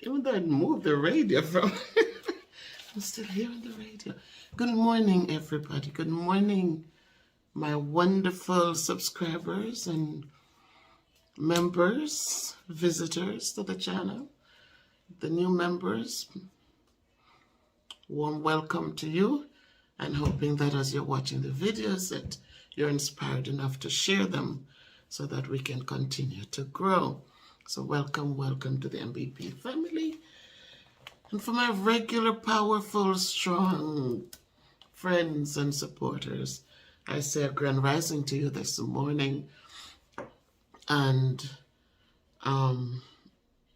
Even though I moved the radio from, I'm still hearing the radio. Good morning, everybody. Good morning, my wonderful subscribers and members, visitors to the channel. The new members, warm welcome to you, and hoping that as you're watching the videos that you're inspired enough to share them so that we can continue to grow. So welcome to the MBP family. And for my regular, powerful, strong friends and supporters, I say a grand rising to you this morning. And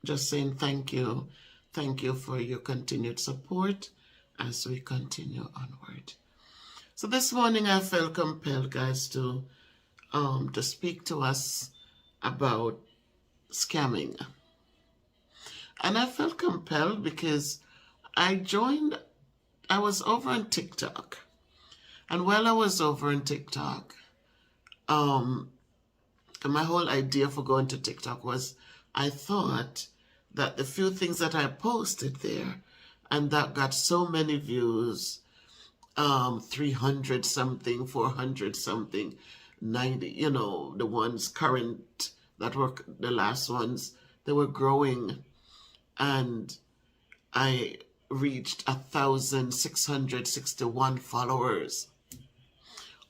just saying thank you. Thank you for your continued support as we continue onward. So this morning I felt compelled, guys, to speak to us about scamming. And I felt compelled because I was over on TikTok. And while I was over on TikTok, and my whole idea for going to TikTok was I thought that the few things that I posted there and that got so many views, 300 something, 400 something, 90, the ones current that were the last ones, they were growing. And I reached 1,661 followers,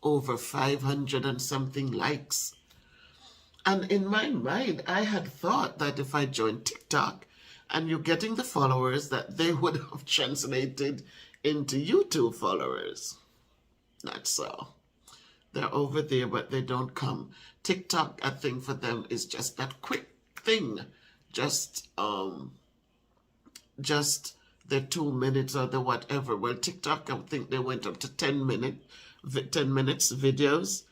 over 500 and something likes. And in my mind, I had thought that if I joined TikTok and you're getting the followers, that they would have translated into YouTube followers. Not so. They're over there, but they don't come. TikTok, I think for them is just that quick thing. Just the 2 minutes or the whatever. Well, TikTok, I think they went up to 10 minutes videos.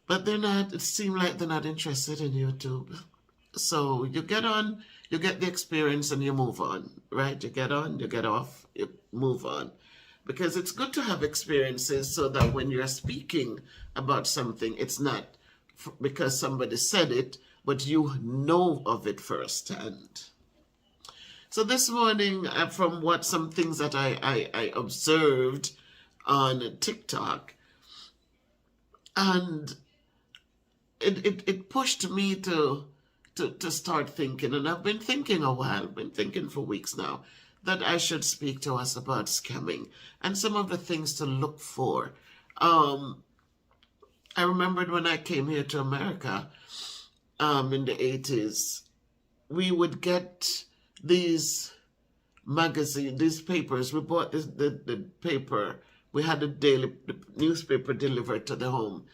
But they're not, it seemed like they're not interested in YouTube. So you get on, you get the experience and you move on, right? You get on, you get off, you move on. Because it's good to have experiences so that when you're speaking about something, it's not because somebody said it, but you know of it firsthand. So this morning, from some things that I observed on TikTok, and it pushed me to start thinking, and I've been thinking a while, been thinking for weeks now, that I should speak to us about scamming and some of the things to look for. I remembered when I came here to America in the 80s, we would get these magazines, these papers. We bought the paper. We had the newspaper delivered to the home.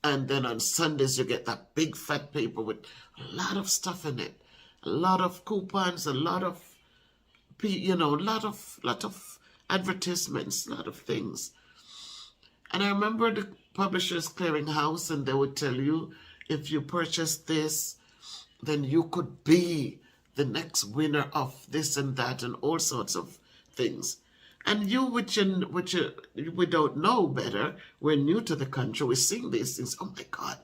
And then on Sundays, you get that big fat paper with a lot of stuff in it. A lot of coupons, a lot of, lot of advertisements, a lot of things. And I remember the Publishers Clearinghouse, and they would tell you, if you purchase this, then you could be the next winner of this and that and all sorts of things. And you, which we don't know better, we're new to the country, we're seeing these things, oh my God.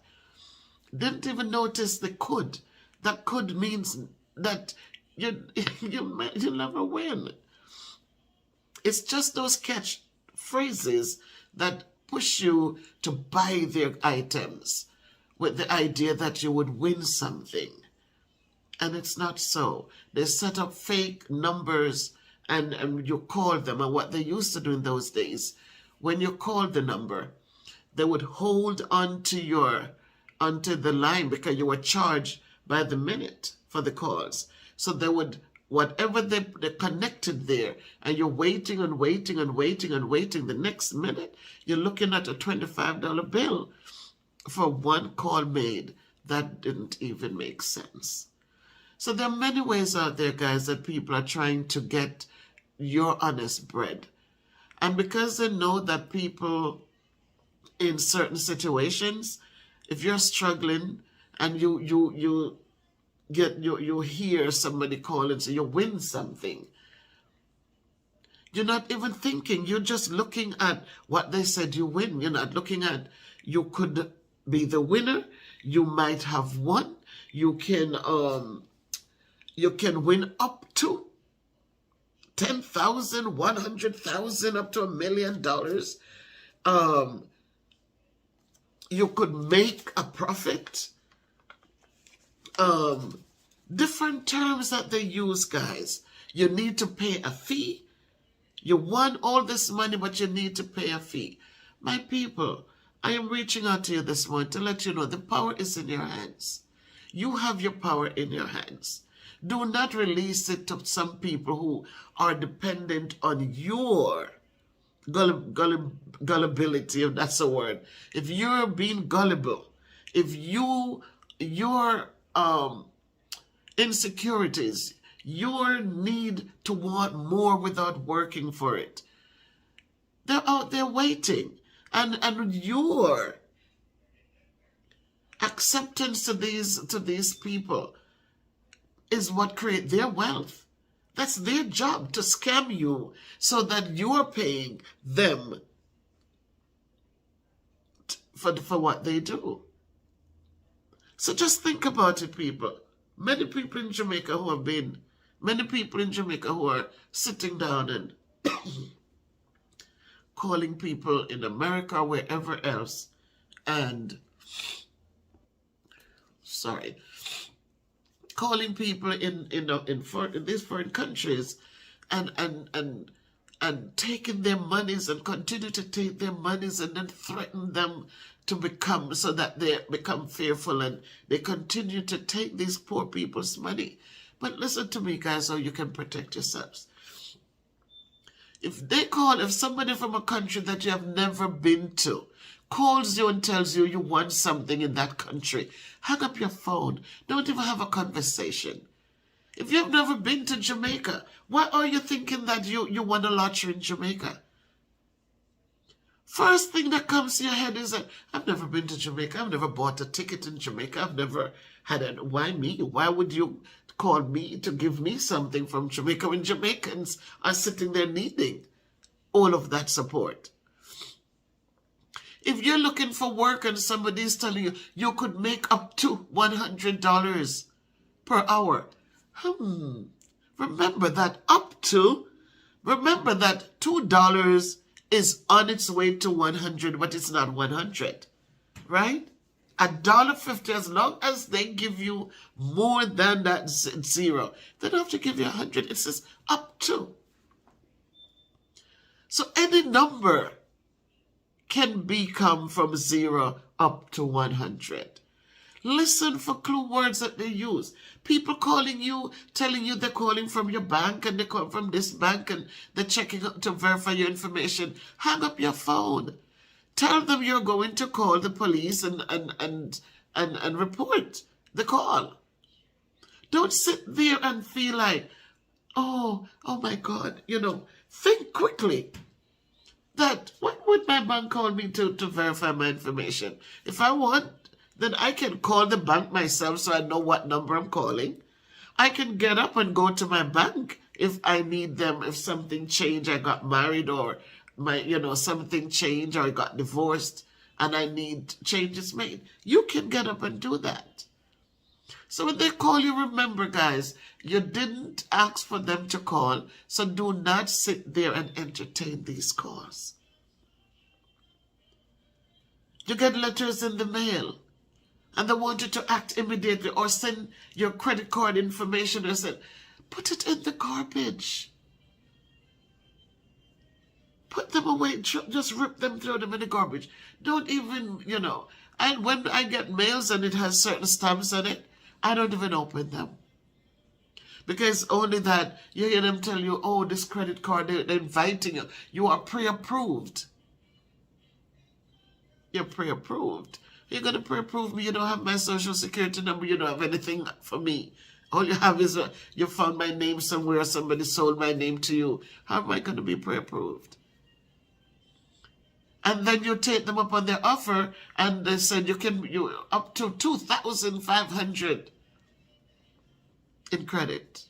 Didn't even notice the could. That could means that you'll never win. It's just those catch phrases that push you to buy their items with the idea that you would win something. And it's not so. They set up fake numbers and you call them. And what they used to do in those days, when you called the number, they would hold onto the line because you were charged by the minute for the calls. So they would, whatever they connected there, and you're waiting and waiting and waiting and waiting. The next minute, you're looking at a $25 bill for one call made. That didn't even make sense. So there are many ways out there, guys, that people are trying to get your honest bread. And because they know that people in certain situations, if you're struggling and you hear somebody call and say you win something, you're not even thinking, you're just looking at what they said you win. You're not looking at you could be the winner, you might have won, you can You can win up to 10,000, 100,000, up to $1 million. You could make a profit. Different terms that they use, guys. You need to pay a fee. You want all this money, but you need to pay a fee. My people, I am reaching out to you this morning to let you know the power is in your hands. You have your power in your hands. Do not release it to some people who are dependent on your gullibility, if that's a word. If you're being gullible, if your insecurities, your need to want more without working for it, they're out there waiting. And your acceptance to these people is what creates their wealth. That's their job, to scam you so that you're paying them for what they do. So just think about it, people. Many people in Jamaica who are sitting down and calling people in America or wherever else, and calling people in these foreign countries and taking their monies and continue to take their monies and then threaten them to become, so that they become fearful and they continue to take these poor people's money. But listen to me, guys, so you can protect yourselves. If somebody from a country that you have never been to calls you and tells you you want something in that country, hang up your phone. Don't even have a conversation. If you've never been to Jamaica, why are you thinking that you won a lottery in Jamaica? First thing that comes to your head is that I've never been to Jamaica. I've never bought a ticket in Jamaica. I've never had it. Why me? Why would you call me to give me something from Jamaica when Jamaicans are sitting there needing all of that support? If you're looking for work and somebody's telling you you could make up to $100 per hour, remember that $2 is on its way to 100, but it's not 100, right? $1.50, as long as they give you more than that zero, they don't have to give you 100. It says up to. So any number can become from 0 up to 100. Listen for clue words that they use. People calling you, telling you they're calling from your bank and they call from this bank and they're checking up to verify your information. Hang up your phone. Tell them you're going to call the police and report the call. Don't sit there and feel like, oh my God, think quickly. That what would my bank call me to verify my information? If I want, then I can call the bank myself so I know what number I'm calling. I can get up and go to my bank if I need them, if something changed, I got married or something changed or I got divorced and I need changes made. You can get up and do that. So when they call you, remember, guys, you didn't ask for them to call, so do not sit there and entertain these calls. You get letters in the mail, and they want you to act immediately or send your credit card information or say, put it in the garbage. Put them away, just rip them, throw them in the garbage. Don't even, and when I get mails and it has certain stamps on it, I don't even open them. Because only that, you hear them tell you, oh, this credit card, they're inviting you. You are pre-approved. You're pre-approved. You're going to pre-approve me. You don't have my social security number. You don't have anything for me. All you have is you found my name somewhere. Somebody sold my name to you. How am I going to be pre-approved? And then you take them up on their offer, and they said you up to $2,500 in credit.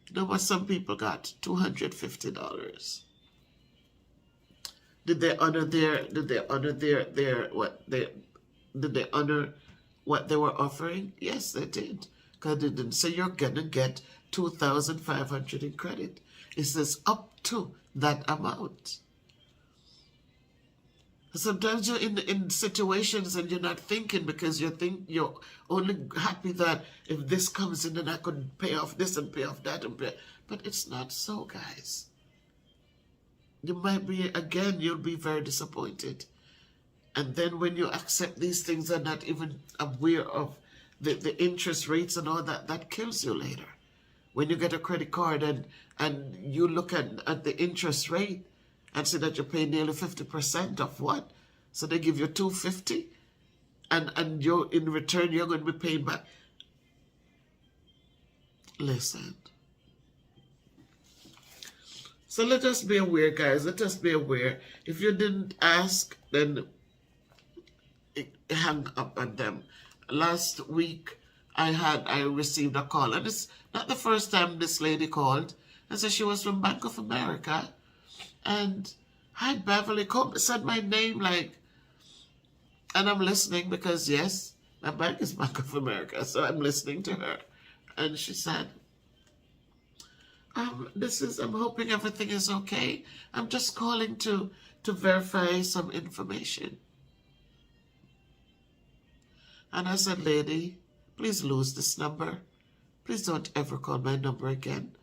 You know what some people got? $250. Did they honor what they were offering? Yes, they did. because it didn't say you're going to get 2,500 in credit. It says up to that amount. Sometimes you're in situations and you're not thinking because you're only happy that if this comes in, then I could pay off this and pay off that and pay. But it's not so, guys. You might be, again, you'll be very disappointed. And then when you accept these things and not even aware of the interest rates and all that, that kills you later. When you get a credit card and you look at the interest rate and see that you're paying nearly 50% of what? So they give you $250 and you're in return you're going to be paying back. Listen. So let us be aware, guys. Let us be aware. If you didn't ask, then hang up on them. Last week I received a call, and it's not the first time this lady called and said she was from Bank of America, and hi Beverly, said my name and I'm listening because yes, my bank is Bank of America, so I'm listening to her, and she said, I'm hoping everything is okay. I'm just calling to verify some information. And I said, lady, please lose this number. Please don't ever call my number again.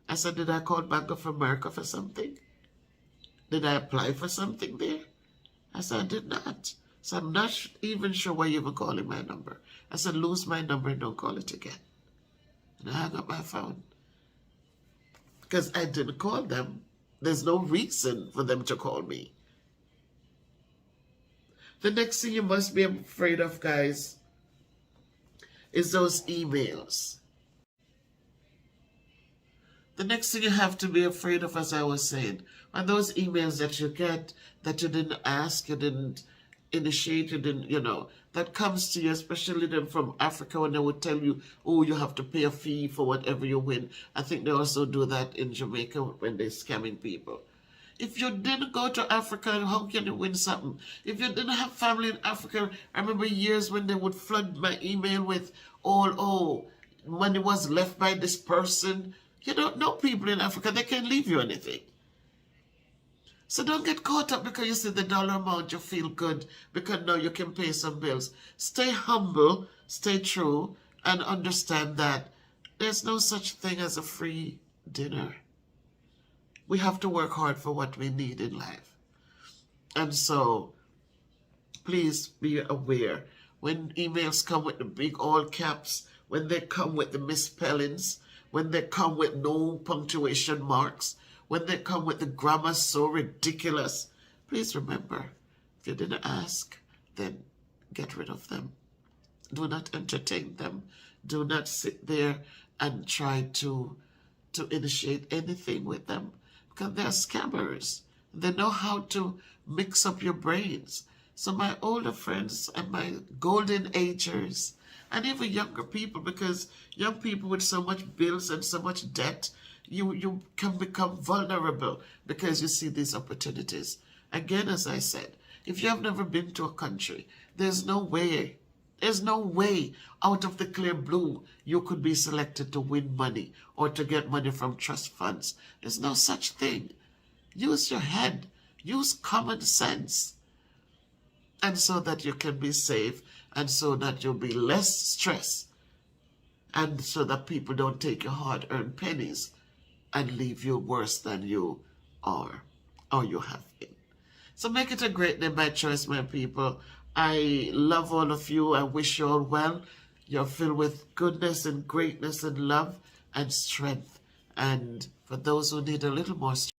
I said, did I call Bank of America for something? Did I apply for something there? I said, I did not. So I'm not even sure why you were calling my number. I said, lose my number and don't call it again. And I hung up my phone. Because I didn't call them. There's no reason for them to call me. The next thing you must be afraid of, guys, is those emails. The next thing you have to be afraid of, as I was saying, are those emails that you get that you didn't ask, you didn't initiate, you didn't, that comes to you, especially them from Africa, when they would tell you, oh, you have to pay a fee for whatever you win. I think they also do that in Jamaica when they're scamming people. If you didn't go to Africa, how can you win something? If you didn't have family in Africa, I remember years when they would flood my email with money was left by this person. You don't know people in Africa, they can't leave you anything. So don't get caught up because you see the dollar amount, you feel good because now you can pay some bills. Stay humble, stay true, and understand that there's no such thing as a free dinner. We have to work hard for what we need in life. And so, please be aware. When emails come with the big all caps, when they come with the misspellings, when they come with no punctuation marks, when they come with the grammar so ridiculous, please remember, if you didn't ask, then get rid of them. Do not entertain them. Do not sit there and try to initiate anything with them. Because they're scammers. They know how to mix up your brains. So my older friends and my golden agers, and even younger people, because young people with so much bills and so much debt, you can become vulnerable because you see these opportunities. Again, as I said, if you have never been to a country, there's no way out of the clear blue you could be selected to win money or to get money from trust funds. There's no such thing. Use your head. Use common sense. And so that you can be safe and so that you'll be less stressed and so that people don't take your hard-earned pennies and leave you worse than you are or you have been. So make it a great day by choice, my people. I love all of you. I wish you all well. You're filled with goodness and greatness and love and strength. And for those who need a little more strength,